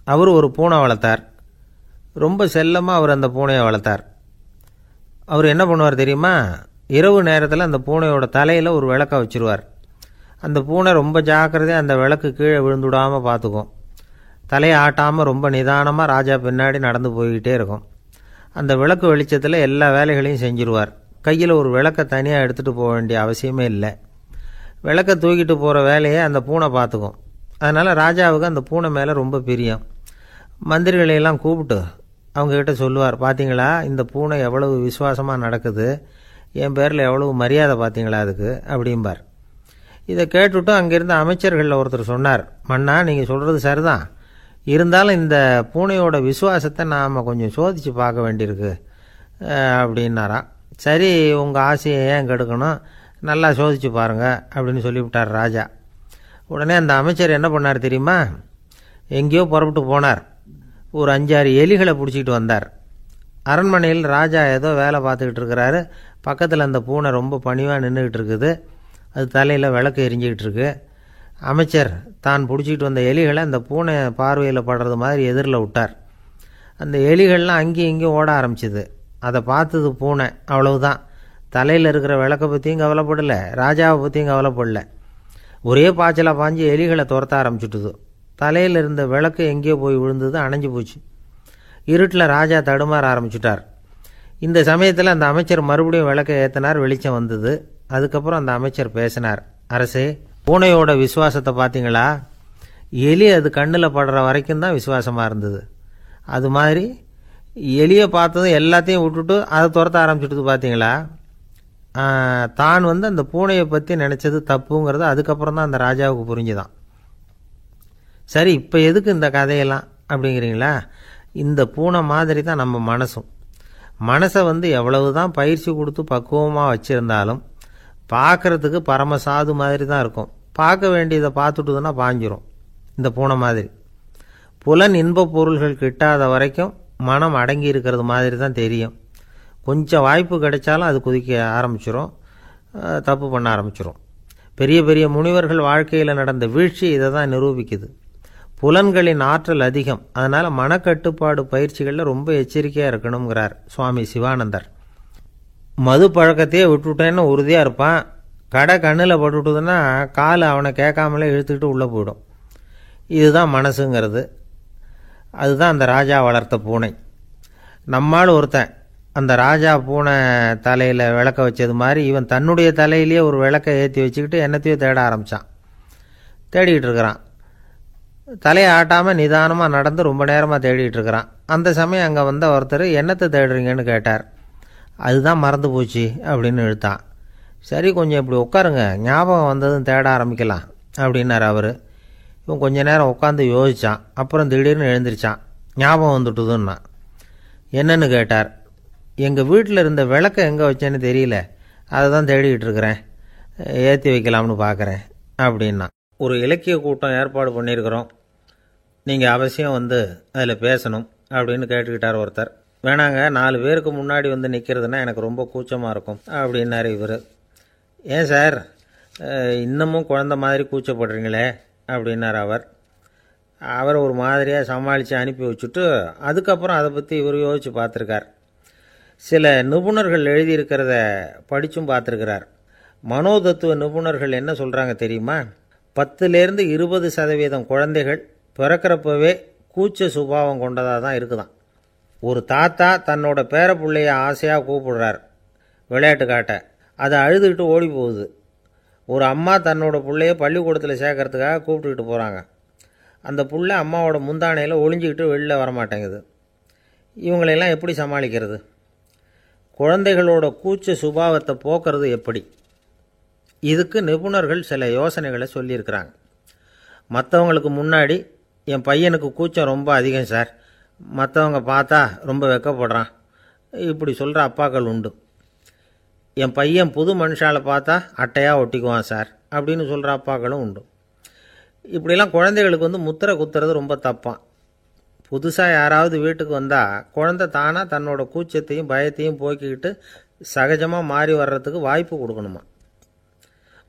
அவர் ஒரு பூனை வளர்த்தார். ரொம்ப செல்லமாக அவர் அந்த பூனையை வளர்த்தார். அவர் என்ன பண்ணுவார் தெரியுமா? இரவு நேரத்தில் அந்த பூனையோட தலையில் ஒரு விளக்கை வச்சுருவார். அந்த பூனை ரொம்ப ஜாக்கிரதையாக அந்த விளக்கு கீழே விழுந்துடாமல் பார்த்துக்கும். தலையை ஆட்டாமல் ரொம்ப நிதானமாக ராஜா பின்னாடி நடந்து போய்கிட்டே இருக்கும். அந்த விளக்கு வெளிச்சத்தில் எல்லா வேலைகளையும் செஞ்சுருவார். கையில் ஒரு விளக்கை தனியாக எடுத்துகிட்டு போக வேண்டிய அவசியமே இல்லை. விளக்கை தூக்கிட்டு போகிற வேலையை அந்த பூனை பார்த்துக்கும். அதனால் ராஜாவுக்கு அந்த பூனை மேலே ரொம்ப பிரியம். மந்திரிகளையெல்லாம் கூப்பிட்டு அவங்கக்கிட்ட சொல்லுவார், பார்த்தீங்களா இந்த பூனை எவ்வளவு விசுவாசமாக நடக்குது, என் பேரில் எவ்வளவு மரியாதை பார்த்தீங்களா அதுக்கு அப்படிம்பார். இதை கேட்டுவிட்டு அங்கேருந்து அமைச்சர்களில் ஒருத்தர் சொன்னார், மன்னா நீங்கள் சொல்கிறது சரிதான், இருந்தாலும் இந்த பூனையோட விசுவாசத்தை நாம் கொஞ்சம் சோதித்து பார்க்க வேண்டியிருக்கு அப்படின்னாராம். சரி, உங்கள் ஆசையை ஏன் கெடுக்கணும், நல்லா சோதித்து பாருங்கள் அப்படின்னு சொல்லிவிட்டார் ராஜா. உடனே அந்த அமைச்சர் என்ன பண்ணார் தெரியுமா? எங்கேயோ புறப்பட்டு போனார். ஒரு 5-6 எலிகளை பிடிச்சிக்கிட்டு வந்தார். அரண்மனையில் ராஜா ஏதோ வேலை பார்த்துக்கிட்டு இருக்கிறாரு. பக்கத்தில் அந்த பூனை ரொம்ப பணிவாக நின்றுக்கிட்டு இருக்குது. அது தலையில் விளக்கு எரிஞ்சிக்கிட்டு இருக்கு. அமைச்சர் தான் பிடிச்சிக்கிட்டு வந்த எலிகளை அந்த பூனை பார்வையில் படுறது மாதிரி எதிரில் விட்டார். அந்த எலிகள்லாம் அங்கேயும் இங்கேயும் ஓட ஆரம்பிச்சிது. அதை பார்த்தது பூனை, அவ்வளவுதான். தலையில் இருக்கிற விளக்கை பற்றியும் கவலைப்படலை, ராஜாவை பற்றியும் கவலைப்படல. ஒரே பாய்ச்சலாக பாஞ்சு எலிகளை துரத்த ஆரம்பிச்சுட்டுது. தலையில் இருந்த விளக்கு எங்கேயோ போய் விழுந்தது, அணைஞ்சு போச்சு. இருட்டில் ராஜா தடுமாற ஆரம்பிச்சுட்டார். இந்த சமயத்தில் அந்த அமைச்சர் மறுபடியும் விளக்கை ஏற்றினார். வெளிச்சம் வந்தது. அதுக்கப்புறம் அந்த அமைச்சர் பேசினார், அரசே, பூனையோட விசுவாசத்தை பார்த்தீங்களா? எலி அது கண்ணில் படுற வரைக்கும் தான் விசுவாசமாக இருந்தது. அது மாதிரி எலியை பார்த்ததும் எல்லாத்தையும் விட்டுட்டு அதை துரத்த ஆரம்பிச்சுட்டு பார்த்தீங்களா? தான் அந்த பூனையை பற்றி நினச்சது தப்புங்கிறது அதுக்கப்புறம் தான் அந்த ராஜாவுக்கு புரிஞ்சுதான். சரி, இப்போ எதுக்கு இந்த கதையெல்லாம் அப்படிங்கிறீங்களா? இந்த பூனை மாதிரி தான் நம்ம மனசும். மனசை எவ்வளவு தான் பயிற்சி கொடுத்து பக்குவமாக வச்சுருந்தாலும் பார்க்குறதுக்கு பரமசாது மாதிரி தான் இருக்கும். பார்க்க வேண்டியதை பார்த்துட்டுதுன்னா பாஞ்சிரும். இந்த பூனை மாதிரி புலன் இன்ப பொருள்கள் கிட்டாத வரைக்கும் மனம் அடங்கி இருக்கிறது மாதிரி தான் தெரியும். கொஞ்சம் வாய்ப்பு கிடைச்சாலும் அது குதிக்க ஆரம்பிச்சிடும், தப்பு பண்ண ஆரம்பிச்சிடும். பெரிய பெரிய முனிவர்கள் வாழ்க்கையில் நடந்த வீழ்ச்சி இதை தான் நிரூபிக்குது. புலன்களின் ஆற்றல் அதிகம். அதனால் மனக்கட்டுப்பாடு பயிற்சிகளில் ரொம்ப எச்சரிக்கையாக இருக்கணுங்கிறார் சுவாமி சிவானந்தர். மது பழக்கத்தையே விட்டுவிட்டேன்னு உறுதியாக இருப்பான். கடை கண்ணில் பட்டுவிட்டதுன்னா கால் அவனை கேட்காமலே இழுத்துக்கிட்டு உள்ளே போயிடும். இதுதான் மனசுங்கிறது. அதுதான் அந்த ராஜா வளர்த்த பூனை. நம்மால் ஒருத்தன் அந்த ராஜா பூனை தலையில் விளக்க வச்சது மாதிரி இவன் தன்னுடைய தலையிலேயே ஒரு விளக்கை ஏற்றி வச்சுக்கிட்டு என்னத்தையோ தேட ஆரம்பித்தான். தேடிக்கிட்டு இருக்கிறான். தலையை ஆட்டாமல் நிதானமாக நடந்து ரொம்ப நேரமாக தேடிகிட்டு இருக்கிறான். அந்த சமயம் அங்கே வந்த ஒருத்தர், என்னத்தை தேடுறீங்கன்னு கேட்டார். அதுதான் மறந்து போச்சு அப்படின்னு இழுத்தான். சரி, கொஞ்சம் இப்படி உட்காருங்க, ஞாபகம் வந்ததும் தேட ஆரம்பிக்கலாம் அப்படின்னார் அவர். இவன் கொஞ்ச நேரம் உட்காந்து யோசித்தான். அப்புறம் திடீர்னு எழுந்திரிச்சான். ஞாபகம் வந்துட்டுதுன்னா. என்னன்னு கேட்டார். எங்கள் வீட்டில் இருந்த விளக்கை எங்கே வச்சேன்னு தெரியல, அதை தான் தேடிக்கிட்டு இருக்கிறேன், ஏற்றி வைக்கலாம்னு பார்க்குறேன் அப்படின்னா. ஒரு இலக்கிய கூட்டம் ஏற்பாடு பண்ணியிருக்கிறோம், நீங்கள் அவசியம் அதில் பேசணும் அப்படின்னு கேட்டுக்கிட்டார் ஒருத்தர். வேணாங்க, 4 பேருக்கு முன்னாடி நிற்கிறதுனா எனக்கு ரொம்ப கூச்சமாக இருக்கும் அப்படின்னாரு இவர். ஏன் சார் இன்னமும் குழந்த மாதிரி கூச்சப்படுறீங்களே அப்படின்னார் அவர். அவரை ஒரு மாதிரியாக சமாளித்து அனுப்பி வச்சுட்டு அதுக்கப்புறம் அதை பற்றி இவர் யோசித்து பார்த்துருக்கார். சில நிபுணர்கள் எழுதியிருக்கிறத படித்தும் பார்த்துருக்கிறார். மனோதத்துவ நிபுணர்கள் என்ன சொல்கிறாங்க தெரியுமா? 10-20% குழந்தைகள் பிறக்கிறப்பவே கூச்ச சுபாவம் கொண்டதாக தான் இருக்குதான். ஒரு தாத்தா தன்னோட பேர பிள்ளைய ஆசையாக கூப்பிடுறார் விளையாட்டு காட்ட, அதை அழுதுகிட்டு ஓடி போகுது. ஒரு அம்மா தன்னோட பிள்ளைய பள்ளிக்கூடத்தில் சேர்க்கறதுக்காக கூப்பிட்டுக்கிட்டு போகிறாங்க. அந்த பிள்ளை அம்மாவோட முந்தானையில் ஒளிஞ்சிக்கிட்டு வெளில வரமாட்டேங்குது. இவங்களெல்லாம் எப்படி சமாளிக்கிறது? குழந்தைகளோட கூச்ச சுபாவத்தை போக்குறது எப்படி? இதுக்கு நிபுணர்கள் சில யோசனைகளை சொல்லியிருக்கிறாங்க. மற்றவங்களுக்கு முன்னாடி என் பையனுக்கு கூச்சம் ரொம்ப அதிகம் சார், மற்றவங்க பார்த்தா ரொம்ப வெக்கப்படுறான், இப்படி சொல்கிற அப்பாக்கள் உண்டு. என் பையன் புது மனுஷாலை பார்த்தா அட்டையாக ஒட்டிக்குவான் சார் அப்படின்னு சொல்கிற அப்பாக்களும் உண்டு. இப்படிலாம் குழந்தைகளுக்கு முத்திரை குத்துறது ரொம்ப தப்பான். புதுசாக யாராவது வீட்டுக்கு வந்தால் குழந்தை தானாக தன்னோட கூச்சத்தையும் பயத்தையும் போக்கிக்கிட்டு சகஜமாக மாறி வர்றதுக்கு வாய்ப்பு கொடுக்கணுமா.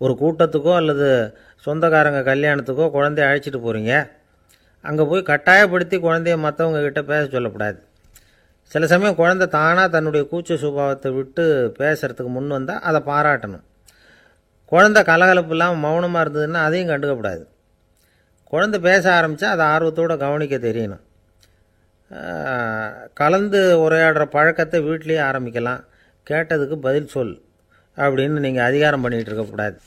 ஒரு கூட்டத்துக்கோ அல்லது சொந்தக்காரங்க கல்யாணத்துக்கோ குழந்தைய அழைச்சிட்டு போகிறீங்க, அங்கே போய் கட்டாயப்படுத்தி குழந்தைய மற்றவங்க கிட்ட பேச சொல்லக்கூடாது. சில சமயம் குழந்தை தானாக தன்னுடைய கூச்ச சுபாவத்தை விட்டு பேசுகிறதுக்கு முன் வந்தால் அதை பாராட்டணும். குழந்தை கலகலப்பு இல்லாமல் மௌனமாக இருந்ததுன்னா அதையும் கண்டுக்கக்கூடாது. குழந்தை பேச ஆரம்பித்தா அதை ஆர்வத்தோடு கவனிக்க தெரியணும். கலந்து உரையாடுற பழக்கத்தை வீட்லேயே ஆரம்பிக்கலாம். கேட்டதுக்கு பதில் சொல் அப்படின்னு நீங்கள் அதிகாரம் பண்ணிகிட்டு இருக்கக்கூடாது.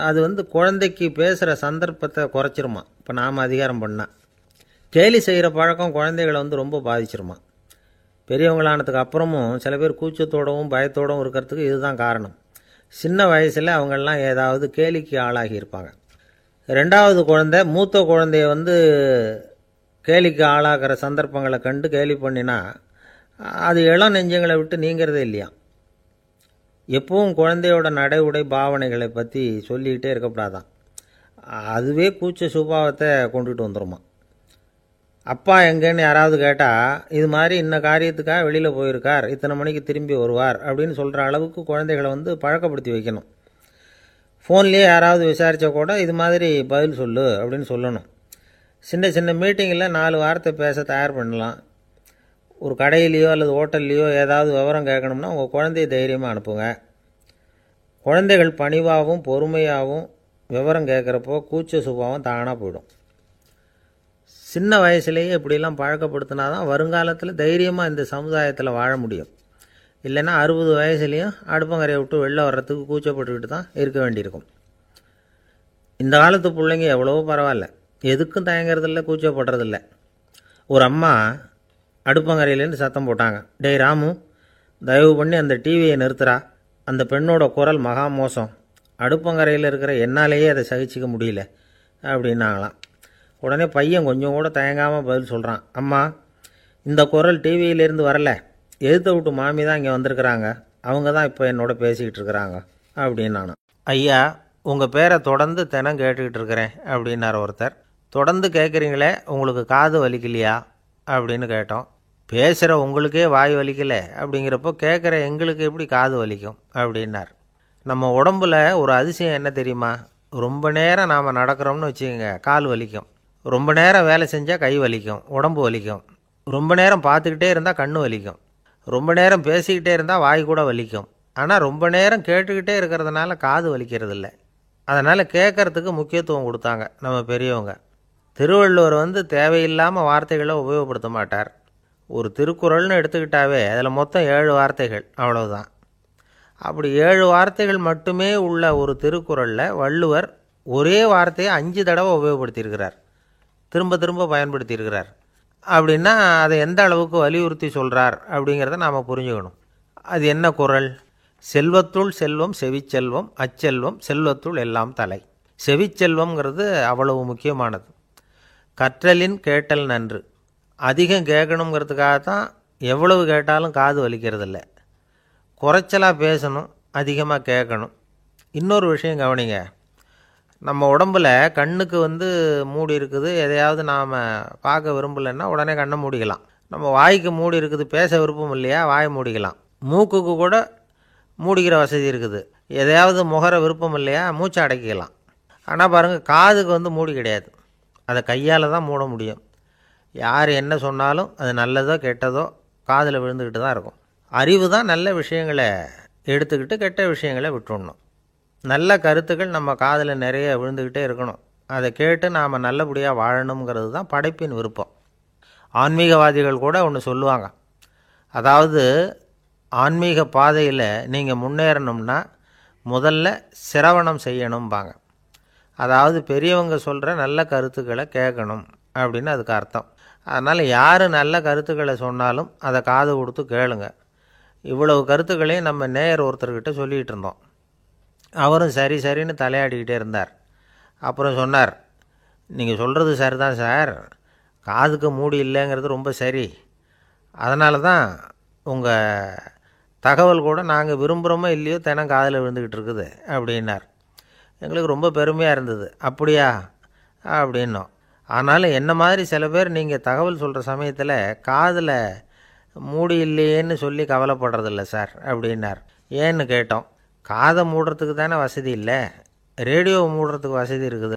அது குழந்தைக்கு பேசுகிற சந்தர்ப்பத்தை குறைச்சிருமா. இப்போ நாம் அதிகாரம் பண்ணால் கேலி செய்கிற பழக்கம் குழந்தைகளை ரொம்ப பாதிச்சிருமா. பெரியவங்களானதுக்கு அப்புறமும் சில பேர் கூச்சத்தோடவும் பயத்தோடவும் இருக்கிறதுக்கு இதுதான் காரணம். சின்ன வயசில் அவங்கெல்லாம் ஏதாவது கேலிக்கு ஆளாகி இருப்பாங்க. ரெண்டாவது குழந்தை மூத்த குழந்தைய கேலிக்கு ஆளாகிற சந்தர்ப்பங்களை கண்டு கேலி பண்ணினா அது இளம் நெஞ்சங்களை விட்டு நீங்கிறதே இல்லையா. எப்பவும் குழந்தையோட நடை உடை பாவனைகளை பற்றி சொல்லிக்கிட்டே இருக்கக்கூடாதான். அதுவே கூச்ச சுபாவத்தை கொண்டுட்டு வந்துடுமா. அப்பா எங்கேன்னு யாராவது கேட்டால் இது மாதிரி இன்ன காரியத்துக்காக வெளியில் போயிருக்கார், இத்தனை மணிக்கு திரும்பி வருவார் அப்படின்னு சொல்கிற அளவுக்கு குழந்தைகளை பழக்கப்படுத்தி வைக்கணும். ஃபோன்லேயே யாராவது விசாரித்தா கூட இது மாதிரி பதில் சொல்லு அப்படின்னு சொல்லணும். சின்ன சின்ன மீட்டிங்கில் 4 வார்த்தை பேச தயார் பண்ணலாம். ஒரு கடையிலையோ அல்லது ஹோட்டல்லையோ ஏதாவது விவரம் கேட்கணும்னா உங்கள் குழந்தைய தைரியமாக அனுப்புங்க. குழந்தைகள் பணிவாகவும் பொறுமையாகவும் விவரம் கேட்குறப்போ கூச்ச சுபாவம் தானாக போயிடும். சின்ன வயசுலேயே இப்படிலாம் பழக்கப்படுத்தினா தான் வருங்காலத்தில் தைரியமாக இந்த சமுதாயத்தில் வாழ முடியும். இல்லைன்னா 60 வயசுலேயும் அடுப்பங்கரையை விட்டு வெளில வர்றதுக்கு கூச்சப்பட்டுக்கிட்டு தான் இருக்க வேண்டியிருக்கும். இந்த காலத்து பிள்ளைங்க எவ்வளவோ பரவாயில்ல, எதுக்கும் தயங்கிறதில்ல, கூச்சப்படுறதில்ல. ஒரு அம்மா அடுப்பங்கரையிலேருந்து சத்தம் போட்டாங்க, டேய் ராமு, தயவு பண்ணி அந்த டிவியை நிறுத்துறா, அந்த பெண்ணோட குரல் மகா மோசம், அடுப்பங்கரையில் இருக்கிற என்னாலேயே அதை சகிச்சிக்க முடியல அப்படின்னாங்களாம். உடனே பையன் கொஞ்சம் கூட தயங்காமல் பதில் சொல்கிறான், அம்மா இந்த குரல் டிவியிலேருந்து வரல, எதிர்த்த விட்டு மாமி தான் இங்கே வந்திருக்கிறாங்க, அவங்க தான் இப்போ என்னோட பேசிக்கிட்டு இருக்கிறாங்க அப்படின்னு நானும். ஐயா உங்கள் பேரை தொடர்ந்து தினம் கேட்டுக்கிட்டு இருக்கிறேன் அப்படின்னார் ஒருத்தர். தொடர்ந்து கேட்குறீங்களே, உங்களுக்கு காது வலிக்கலையா அப்படின்னு கேட்டோம். பேசுகிற உங்களுக்கே வாய் வலிக்கலை அப்படிங்கிறப்போ கேட்குற எங்களுக்கு எப்படி காது வலிக்கும் அப்படின்னார். நம்ம உடம்புல ஒரு அதிசயம் என்ன தெரியுமா, ரொம்ப நேரம் நாம் நடக்கிறோம்னு வச்சுக்கோங்க, கால் வலிக்கும். ரொம்ப நேரம் வேலை செஞ்சால் கை வலிக்கும், உடம்பு வலிக்கும். ரொம்ப நேரம் பார்த்துக்கிட்டே இருந்தால் கண்ணு வலிக்கும். ரொம்ப நேரம் பேசிக்கிட்டே இருந்தால் வாய் கூட வலிக்கும். ஆனால் ரொம்ப நேரம் கேட்டுக்கிட்டே இருக்கிறதுனால காது வலிக்கிறதில்ல. அதனால் கேட்குறதுக்கு முக்கியத்துவம் கொடுத்தாங்க நம்ம பெரியவங்க. திருவள்ளுவர் தேவையில்லாமல் வார்த்தைகளை உபயோகப்படுத்த மாட்டார். ஒரு திருக்குறள்னு எடுத்துக்கிட்டாவே அதில் மொத்தம் 7 வார்த்தைகள், அவ்வளவுதான். அப்படி 7 வார்த்தைகள் மட்டுமே உள்ள ஒரு திருக்குறளில் வள்ளுவர் ஒரே வார்த்தையை 5 தடவை உபயோகப்படுத்தியிருக்கிறார், திரும்ப திரும்ப பயன்படுத்தியிருக்கிறார். அப்படின்னா அதை எந்த அளவுக்கு வலியுறுத்தி சொல்கிறார் அப்படிங்கிறத நாம் புரிஞ்சுக்கணும். அது என்ன குறள்? செல்வத்துள் செல்வம் செவிச்செல்வம், அச்செல்வம் செல்வத்துள் எல்லாம் தலை. செவிச்செல்வம்ங்கிறது அவ்வளவு முக்கியமானது. கற்றலின் கேட்டல் நன்று. அதிகம் கேட்கணுங்கிறதுக்காகத்தான் எவ்வளவு கேட்டாலும் காது வலிக்கிறதில்ல. குறைச்சலாக பேசணும், அதிகமாக கேட்கணும். இன்னொரு விஷயம் கவனிங்க, நம்ம உடம்பில் கண்ணுக்கு மூடி இருக்குது, எதையாவது நாம் பார்க்க விரும்பலைன்னா உடனே கண்ணை மூடிக்கலாம். நம்ம வாய்க்கு மூடி இருக்குது, பேச விருப்பம் இல்லையா, வாயை மூடிக்கலாம். மூக்குக்கு கூட மூடிக்கிற வசதி இருக்குது, எதையாவது முகர விருப்பம் இல்லையா, மூச்சை அடக்கிக்கலாம். ஆனால் பாருங்கள், காதுக்கு மூடி கிடையாது, அதை கையால் தான் மூட முடியும். யார் என்ன சொன்னாலும் அது நல்லதோ கெட்டதோ காதில் விழுந்துக்கிட்டு தான் இருக்கும். அறிவு தான் நல்ல விஷயங்களை எடுத்துக்கிட்டு கெட்ட விஷயங்களை விட்டுடணும். நல்ல கருத்துக்கள் நம்ம காதில் நிறைய விழுந்துக்கிட்டே இருக்கணும். அதை கேட்டு நாம் நல்லபடியாக வாழணுங்கிறது தான் படைப்பின் விருப்பம். ஆன்மீகவாதிகள் கூட ஒன்று சொல்லுவாங்க, அதாவது ஆன்மீக பாதையில் நீங்கள் முன்னேறணும்னா முதல்ல சிரவணம் செய்யணும்பாங்க. அதாவது பெரியவங்க சொல்கிற நல்ல கருத்துக்களை கேட்கணும் அப்படின்னு அதுக்கு அர்த்தம். அதனால் யார் நல்ல கருத்துக்களை சொன்னாலும் அதை காது கொடுத்து கேளுங்க. இவ்வளவு கருத்துக்களையும் நம்ம நேயர் ஒருத்தர்கிட்ட சொல்லிகிட்டு இருந்தோம். அவரும் சரி சரின்னு தலையாடிக்கிட்டே இருந்தார். அப்புறம் சொன்னார், நீங்கள் சொல்கிறது சரிதான் சார், காதுக்கு மூடி இல்லைங்கிறது ரொம்ப சரி, அதனால தான் உங்கள் தகவல் கூட நாங்கள் விரும்புகிறோமோ இல்லையோ தினம் காதில் விழுந்துக்கிட்டு இருக்குது அப்படின்னார். எங்களுக்கு ரொம்ப பெருமையாக இருந்தது. அப்படியா அப்படின்னோம். ஆனாலும் என்ன மாதிரி சில பேர் நீங்கள் தகவல் சொல்கிற சமயத்தில் காதில் மூடி இல்லையேன்னு சொல்லி கவலைப்படுறதில்ல சார் அப்படின்னார். ஏன்னு கேட்டோம். காதை மூடுறதுக்கு தானே வசதி இல்லை, ரேடியோவை மூடுறதுக்கு வசதி இருக்குது.